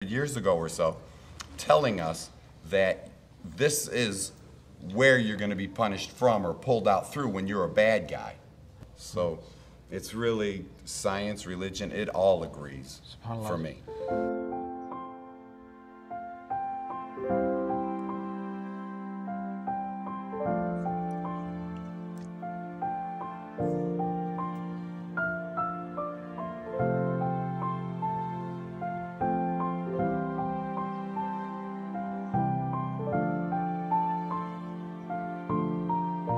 Years ago or so, telling us that this is where you're going to be punished from or pulled out through when you're a bad guy. So it's really science, religion, it all agrees for me.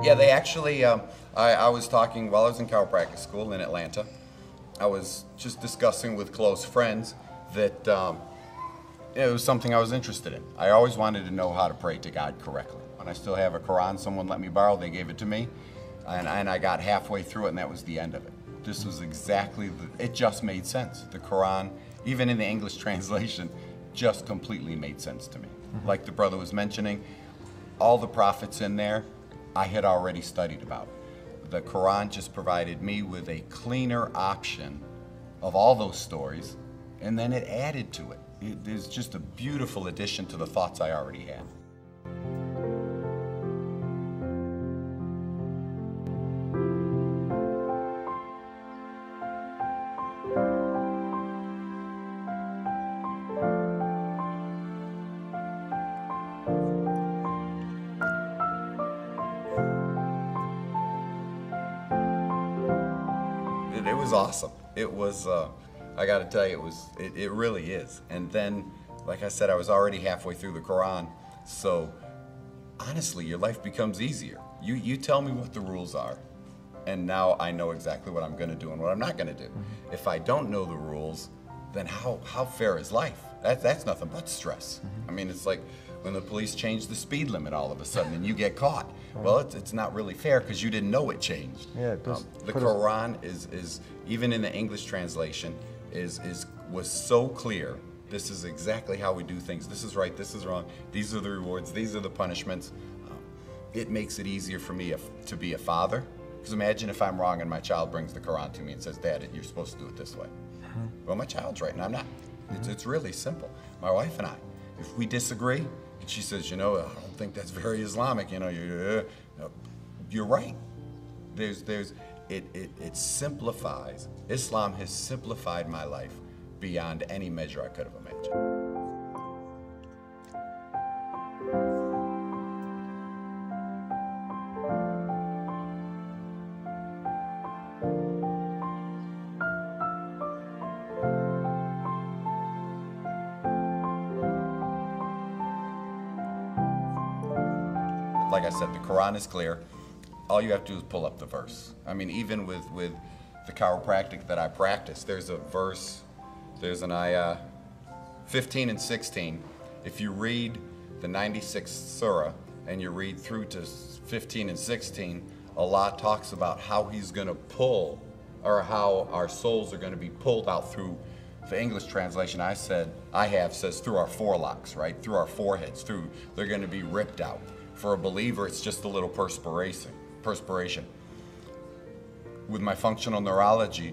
Yeah, they actually, I was talking while I was in chiropractic school in Atlanta. I was just discussing with close friends that it was something I was interested in. I always wanted to know how to pray to God correctly. When I still have a Quran someone let me borrow, they gave it to me, and I got halfway through it, and that was the end of it. This was exactly, it just made sense. The Quran, even in the English translation, just completely made sense to me. Like the brother was mentioning, all the prophets in there, I had already studied about. The Quran just provided me with a cleaner option of all those stories, and then it added to it. It is just a beautiful addition to the thoughts I already had. It was awesome. It was, I gotta tell you, it really is. And then, like I said, I was already halfway through the Quran, so honestly, your life becomes easier. You tell me what the rules are, and now I know exactly what I'm gonna do and what I'm not gonna do. If I don't know the rules, then how fair is life? That's nothing but stress. I mean, it's like when the police change the speed limit all of a sudden and you get caught. Well, it's not really fair because you didn't know it changed. Yeah, the Quran is even in the English translation was so clear. This is exactly how we do things. This is right, this is wrong. These are the rewards, these are the punishments. It makes it easier for me to be a father. Because imagine if I'm wrong and my child brings the Quran to me and says, "Dad, you're supposed to do it this way." Well, my child's right and I'm not. It's really simple. My wife and I, if we disagree, and she says, "You know, I don't think that's very Islamic, you know, you're right." It simplifies. Islam has simplified my life beyond any measure I could have imagined. Like I said, the Quran is clear. All you have to do is pull up the verse. I mean, even with the chiropractic that I practice, there's a verse, there's an ayah 15 and 16. If you read the 96th surah and you read through to 15 and 16, Allah talks about how He's going to pull, or how our souls are going to be pulled out through. The English translation I have says through our forelocks, right? Through our foreheads, they're going to be ripped out. For a believer, it's just a little perspiration. With my functional neurology,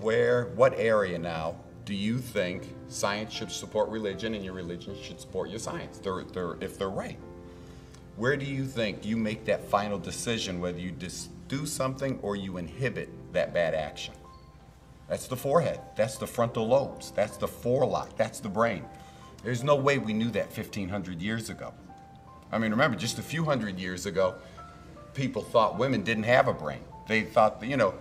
what area now do you think science should support religion and your religion should support your science? If they're right. Where do you think you make that final decision whether you do something or you inhibit that bad action? That's the forehead, that's the frontal lobes, that's the forelock, that's the brain. There's no way we knew that 1,500 years ago. I mean, remember, just a few hundred years ago, people thought women didn't have a brain. They thought, the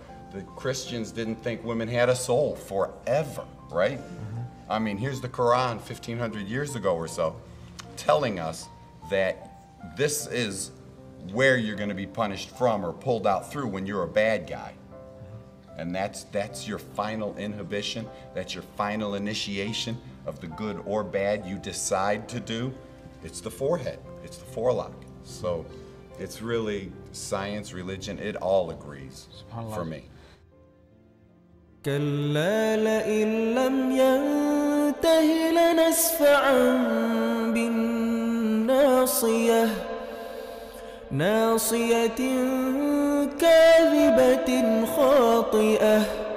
Christians didn't think women had a soul forever, right? I mean, here's the Quran 1,500 years ago or so, telling us that this is where you're going to be punished from or pulled out through when you're a bad guy. And that's your final inhibition, that's your final initiation of the good or bad you decide to do. It's the forehead, it's the forelock. So it's really science, religion, it all agrees for me. كلا لئن لم ينته لنسفعا بالناصية ناصية كاذبة خاطئة